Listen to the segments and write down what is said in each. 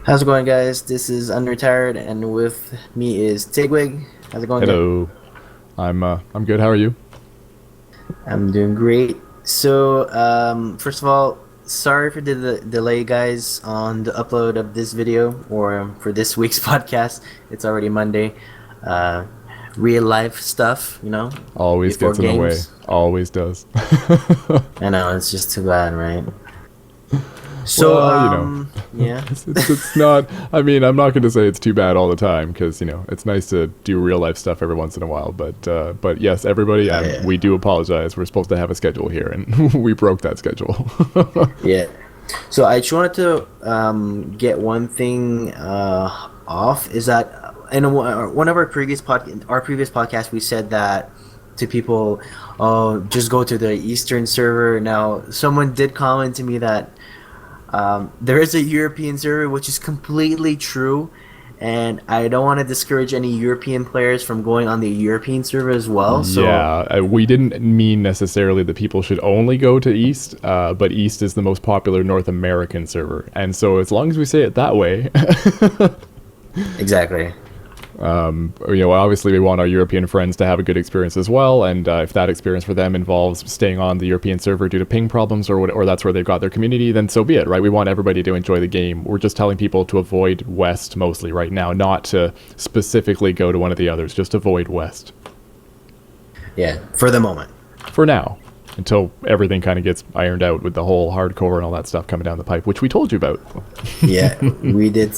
How's it going, guys? This is Unretired, and with me is Tigwyk. How's it going, guys? Hello. I'm good. How are you? I'm doing great. So, first of all, sorry for the delay, guys, on the upload of this video or for this week's podcast. It's already Monday. Uh, Real life stuff, Always before gets in the way. games. Always does. I know it's just too bad, right? So, Well, yeah, it's not. I mean, I'm not going to say it's too bad all the time because it's nice to do real life stuff every once in a while. But yes, everybody, and yeah, we do apologize. We're supposed to have a schedule here, and we broke that schedule. yeah. So I just wanted to get one thing off is that in one of our previous podcast we said that to people, oh, just go to the Eastern server. Now someone did comment to me that there is a European server, which is completely true, and I don't want to discourage any European players from going on the European server as well. So Yeah, we didn't mean necessarily that people should only go to East, but East is the most popular North American server, and so as long as we say it that way, exactly. obviously we want our European friends to have a good experience as well, and if that experience for them involves staying on the European server due to ping problems or that's where they've got their community, then so be it, right? We want everybody to enjoy the game. We're just telling people to avoid West mostly right now, not to specifically go to one of the others, just avoid West. Yeah, for the moment. For now, until everything kind of gets ironed out with the whole hardcore and all that stuff coming down the pipe, which we told you about. Yeah, we did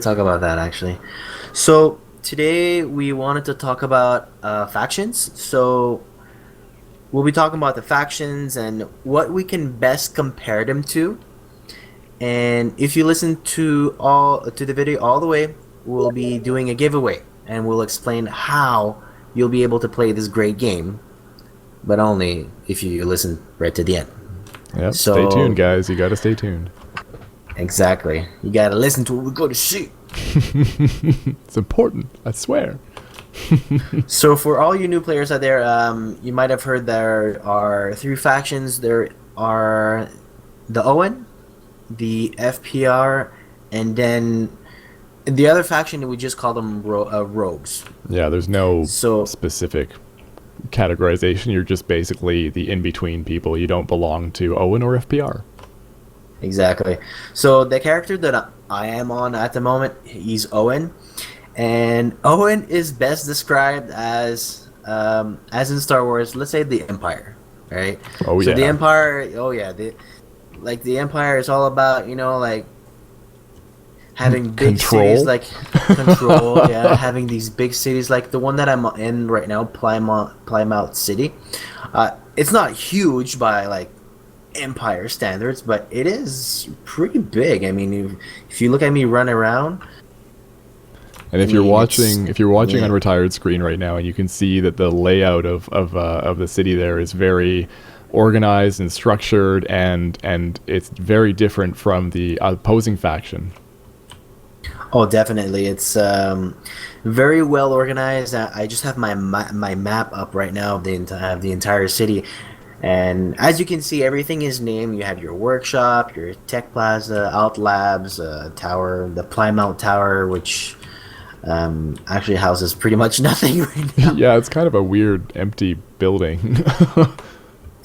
talk about that actually. So today we wanted to talk about factions. So we'll be talking about the factions and what we can best compare them to. And if you listen to the video all the way, we'll be doing a giveaway and we'll explain how you'll be able to play this great game, but only if you listen right to the end. Yep, So stay tuned, guys. You got to stay tuned. exactly, you gotta listen to what we go to see. It's important, I swear. So for all you new players out there, you might have heard there are three factions. There are the OWON, the FPR, and then the other faction we just call them rogues. Yeah, there's no So specific categorization. You're just basically the in-between people. You don't belong to OWON or FPR. exactly. So the character that I am on at the moment, he's OWON, and OWON is best described as in Star Wars. Let's say the Empire, right? Oh, So the yeah. Empire, oh yeah, the Empire is all about like having big cities Control? like control, yeah, having these big cities like the one that I'm in right now, Plymouth City. It's not huge by like Empire standards, but it is pretty big. I mean, if you look at me run around, And I if you're mean, watching, if you're watching yeah, on retired screen right now, and you can see that the layout of the city there is very organized and structured, and it's very different from the opposing faction. oh, definitely, it's very well organized. I just have my map up right now of the entire city. And as you can see, everything is named. You have your workshop, your tech plaza, out labs, tower, the Plymouth Tower, which actually houses pretty much nothing right now. Yeah, it's kind of a weird, empty building.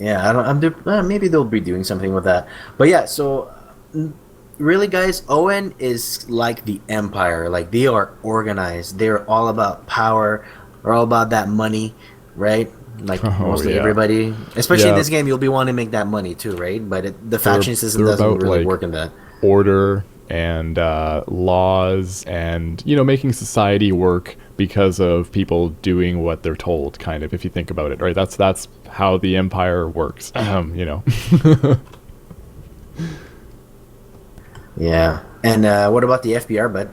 Yeah, I don't. Maybe they'll be doing something with that. But yeah, so really, guys, OWON is like the Empire. Like they are organized. They're all about power. They're all about that money, right? Like Oh mostly yeah, everybody, especially in yeah. this game, you'll be wanting to make that money too, right? But the They're faction system they're doesn't about really like work in that. order and laws, and making society work because of people doing what they're told, kind of, if you think about it, right? That's how the empire works. Yeah. And what about the FBR, bud?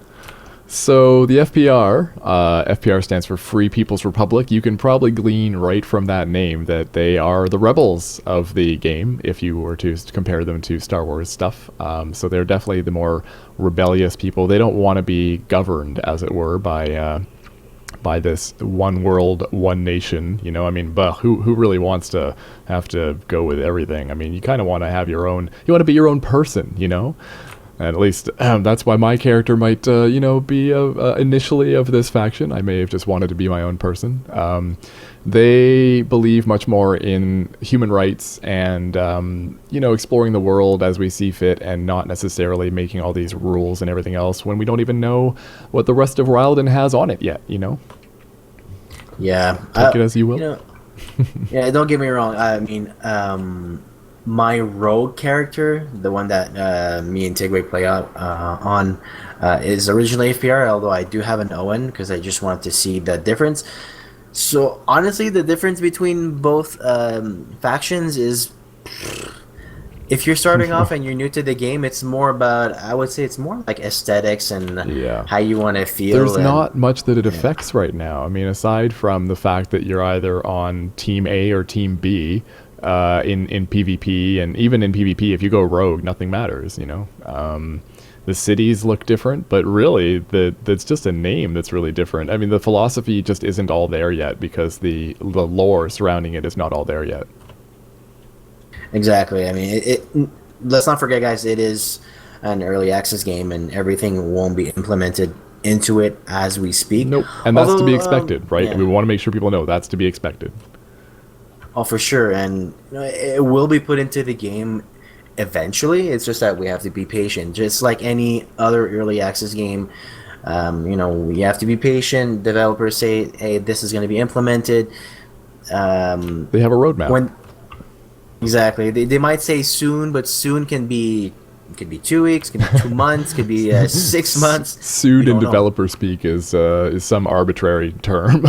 So the FPR stands for Free People's Republic. You can probably glean right from that name that they are the rebels of the game, if you were to compare them to Star Wars stuff. So they're definitely the more rebellious people. They don't want to be governed, as it were, by this one world, one nation. I mean, but who really wants to have to go with everything? I mean, you kind of want to have your own. You want to be your own person. And at least that's why my character might, be initially of this faction. I may have just wanted to be my own person. They believe much more in human rights and, exploring the world as we see fit and not necessarily making all these rules and everything else when we don't even know what the rest of Rylden has on it yet, Yeah. Take it as you will. Yeah, don't get me wrong. I mean, my rogue character, the one that me and Tigwyk play out on, is originally FPR, although I do have an OWON because I just wanted to see the difference. So honestly, the difference between both factions is, if you're starting off and you're new to the game, it's more about, I would say it's more like aesthetics and how you want to feel. There's not much that it affects right now. I mean, aside from the fact that you're either on Team A or Team B, in PvP, and even in PvP, if you go rogue, nothing matters. The cities look different, but really, that's just a name that's really different. I mean, the philosophy just isn't all there yet because the lore surrounding it is not all there yet. Exactly. I mean, let's not forget, guys, it is an early access game, and everything won't be implemented into it as we speak. Nope, and that's to be expected, right? Yeah. We want to make sure people know that's to be expected. Oh, for sure, and it will be put into the game eventually. It's just that we have to be patient, just like any other early access game. We have to be patient. Developers say, "Hey, this is going to be implemented." They have a roadmap. Exactly, they might say soon, but soon can be. It could be 2 weeks, could be 2 months, could be 6 months. Soon in developer speak is some arbitrary term.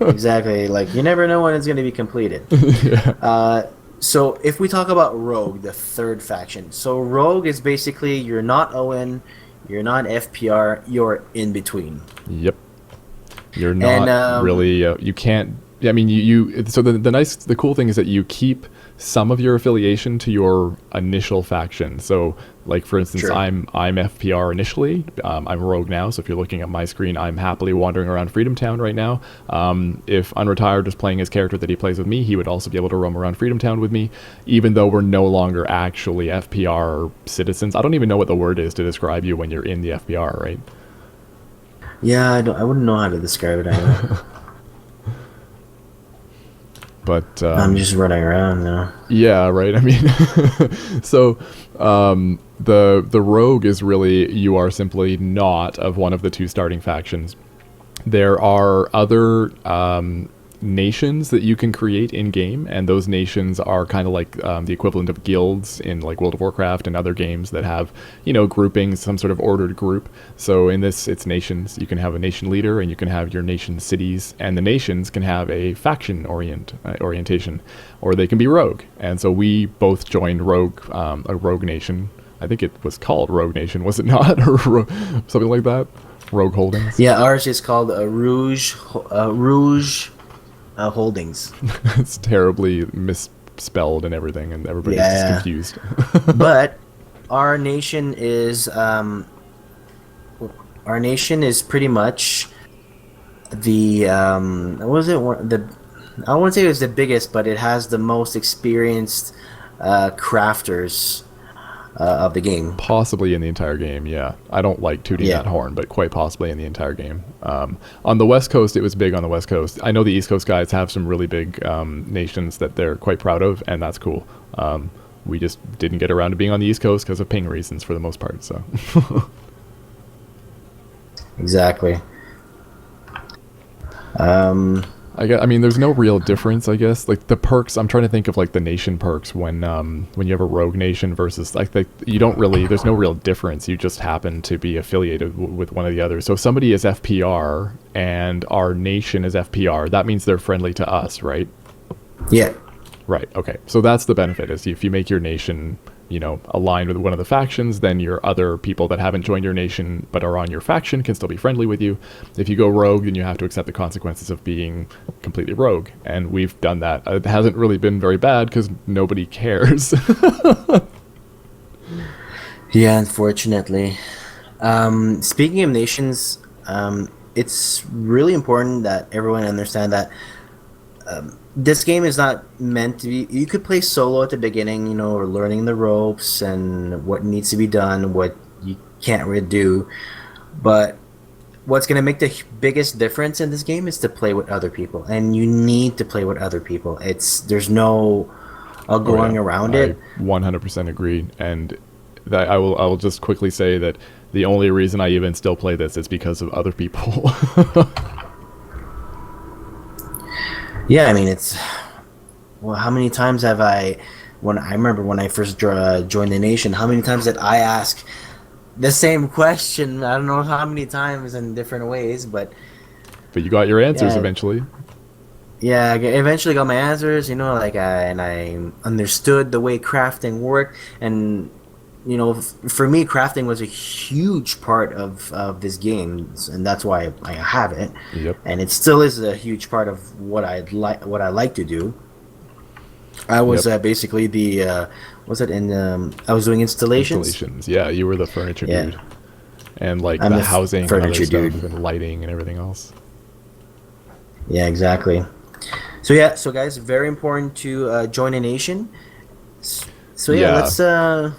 Exactly, like you never know when it's going to be completed. Yeah. So if we talk about Rogue, the third faction, so Rogue is basically you're not OWON, you're not FPR, you're in between. Yep. You're not really. You can't. I mean, you. So the cool thing is that you keep some of your affiliation to your initial faction. So, like for instance, sure. I'm FPR initially. I'm Rogue now. So if you're looking at my screen, I'm happily wandering around Freedom Town right now. If Unretired is playing his character that he plays with me, he would also be able to roam around Freedom Town with me, even though we're no longer actually FPR citizens. I don't even know what the word is to describe you when you're in the FPR, right? Yeah, I wouldn't know how to describe it either. But I'm just running around now. Yeah, right. I mean, so the rogue is really, you are simply not of one of the two starting factions. There are other nations that you can create in game, and those nations are kind of like the equivalent of guilds in like World of Warcraft and other games that have groupings, some sort of ordered group. So in this, it's nations. You can have a nation leader, and you can have your nation cities, and the nations can have a faction orientation, or they can be rogue. And so we both joined rogue, a rogue nation. I think it was called Rogue Nation, was it not, or something like that? Rogue Holdings. Yeah, ours is called Rouge Holdings. It's terribly misspelled and everything, and everybody's just confused. But our nation is pretty much the what was it? I wouldn't say it was the biggest, but it has the most experienced crafters of the game. Possibly in the entire game, yeah. I don't like tooting that horn, but quite possibly in the entire game. On the West Coast, it was big on the West Coast. I know the East Coast guys have some really big nations that they're quite proud of, and that's cool. We just didn't get around to being on the East Coast because of ping reasons for the most part, so. Exactly. I mean, there's no real difference, I guess. Like the perks, I'm trying to think of like the nation perks when you have a rogue nation versus you don't really. There's no real difference. You just happen to be affiliated with one of the others. So if somebody is FPR and our nation is FPR, that means they're friendly to us, right? Yeah. Right. Okay. So that's the benefit, is if you make your nation, aligned with one of the factions, then your other people that haven't joined your nation but are on your faction can still be friendly with you. If you go rogue, then you have to accept the consequences of being completely rogue. And we've done that. It hasn't really been very bad because nobody cares. Yeah, unfortunately. Speaking of nations, it's really important that everyone understand that this game is not meant to be. You could play solo at the beginning, or learning the ropes and what needs to be done, what you can't really do. But what's going to make the biggest difference in this game is to play with other people, and you need to play with other people. There's no Oh yeah, going around I it. 100% agree, and that I will just quickly say that the only reason I even still play this is because of other people. Yeah, I mean, it's well, how many times have when I remember when I first joined the nation, how many times did I ask the same question? I don't know how many times in different ways, but But you got your answers yeah, eventually. yeah, I eventually got my answers, like and I understood the way crafting worked, and for me, crafting was a huge part of this game, and that's why I have it, Yep. and it still is a huge part of what I like to do. I was Yep. basically the was it in I was doing installations. Installations. Yeah, you were the furniture Yeah, dude. And like I'm the the housing and other furniture stuff dude. and lighting and everything else. Yeah, exactly. So yeah, so guys, very important to join a nation. So yeah, Yeah.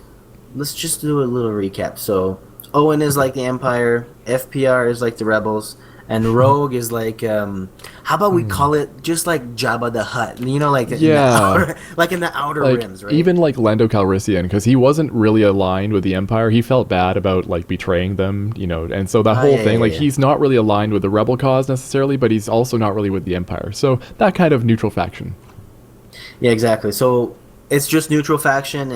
let's just do a little recap. So Owen is like the Empire, FPR is like the rebels, and Rogue is like how about we call it just like Jabba the Hutt? Like in the Yeah. outer like in the outer Like rims, right? even like Lando Calrissian, because he wasn't really aligned with the Empire. He felt bad about like betraying them, and so that Oh whole yeah, thing, yeah, like yeah. he's not really aligned with the rebel cause necessarily, but he's also not really with the Empire. So that kind of neutral faction. Yeah, exactly. So it's just neutral faction,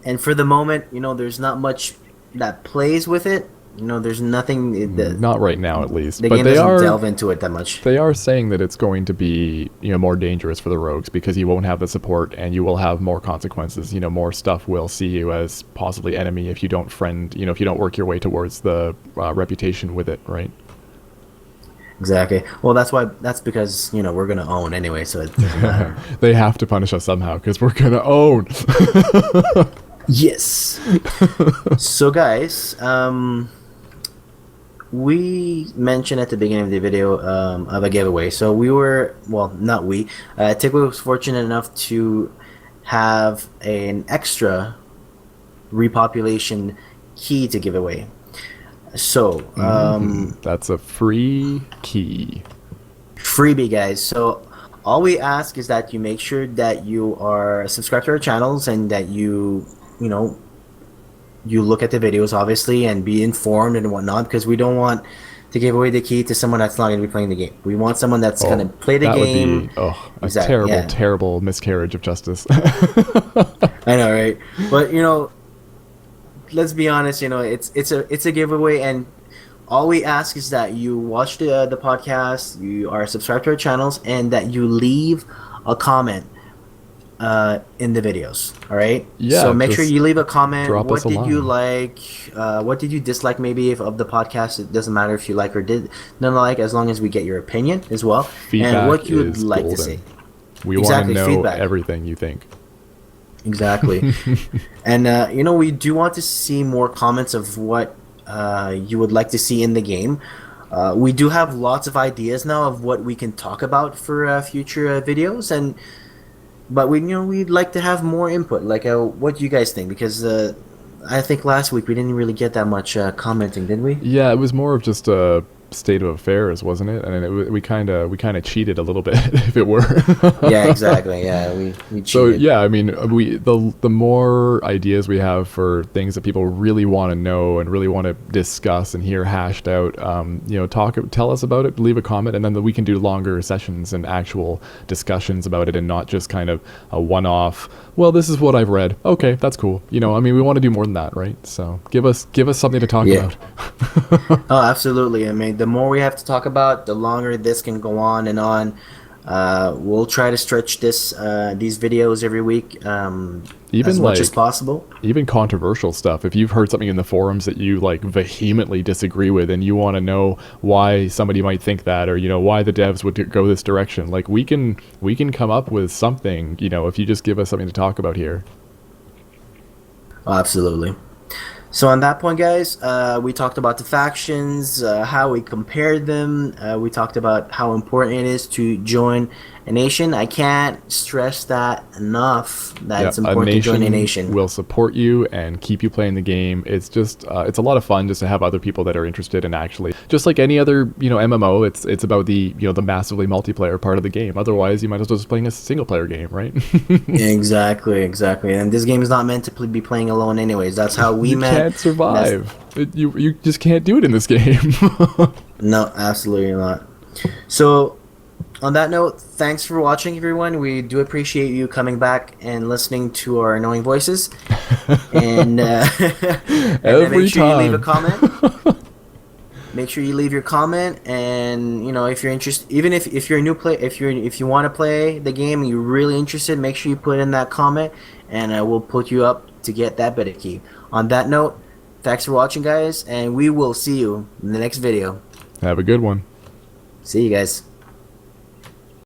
and for the moment, there's not much that plays with it. There's nothing. Not right now, at least. The But game they doesn't are delve into it that much. they are saying that it's going to be more dangerous for the rogues because you won't have the support and you will have more consequences. More stuff will see you as possibly enemy if you don't if you don't work your way towards the reputation with it, right? Exactly. Well, that's because we're gonna own anyway, so it doesn't matter. They have to punish us somehow because we're gonna own. Yes. So, guys, we mentioned at the beginning of the video of a giveaway. So we were, well, not we. Tigwyk was fortunate enough to have an extra repopulation key to give away. So, That's a free key. freebie, guys. So all we ask is that you make sure that you are subscribed to our channels and that you know, you look at the videos obviously and be informed and whatnot, because we don't want to give away the key to someone that's not going to be playing the game. We want someone that's going to Oh, play the that would game. be a Exactly. terrible, Yeah. terrible miscarriage of justice. I know, right? But let's be honest. It's a giveaway, and all we ask is that you watch the podcast, you are subscribed to our channels, and that you leave a comment in the videos. All right. Yeah, So make sure just you leave a comment. drop us What a did you line. like? What did you dislike? Maybe if of the podcast, it doesn't matter if you like or did not like, as long as we get your opinion as well, and Feedback what you would is like to golden. say. We want to Exactly, know feedback. everything you think. Exactly. And we do want to see more comments of what you would like to see in the game. We do have lots of ideas now of what we can talk about for future videos, but we'd like to have more input. Like, what do you guys think? Because I think last week we didn't really get that much commenting, did we? Yeah, it was more of just a state of affairs, wasn't it? And we kind of cheated a little bit, if it were. Yeah, exactly. Yeah, we So cheated. yeah, I mean, the more ideas we have for things that people really want to know and really want to discuss and hear hashed out, tell us about it, leave a comment, and then we can do longer sessions and actual discussions about it, and not just kind of a one-off. Well, this is what I've read. Okay, that's cool. I mean, we want to do more than that, right? So give us something to talk Yeah. about. Oh, absolutely. I mean, the more we have to talk about, the longer this can go on and on. We'll try to stretch these videos every week Even as much as like possible. even controversial stuff. If you've heard something in the forums that you like vehemently disagree with, and you want to know why somebody might think that, or why the devs would go this direction, like we can come up with something. If you just give us something to talk about here. Oh, absolutely. So on that point, guys, we talked about the factions, how we compared them. We talked about how important it is to join a nation. I can't stress that enough. That Yeah, it's a important to join a nation nation. will support you and keep you playing the game. It's just it's a lot of fun just to have other people that are interested in actually just like any other MMO. It's about the the massively multiplayer part of the game. Otherwise, you might as well just playing a single player game, right? Exactly, exactly. And this game is not meant to be playing alone, anyways. That's how we You met. can't That's survive. You just can't do it in this game. no, absolutely not. So, on that note, thanks for watching, everyone. We do appreciate you coming back and listening to our annoying voices. And and then make Every sure you leave a time. comment. Make sure you leave your comment, and if you're interested, even if you're a new play, if you want to play the game and you're really interested, make sure you put in that comment, and we'll put you up to get that beta key. On that note, thanks for watching, guys, and we will see you in the next video. Have a good one. See you guys.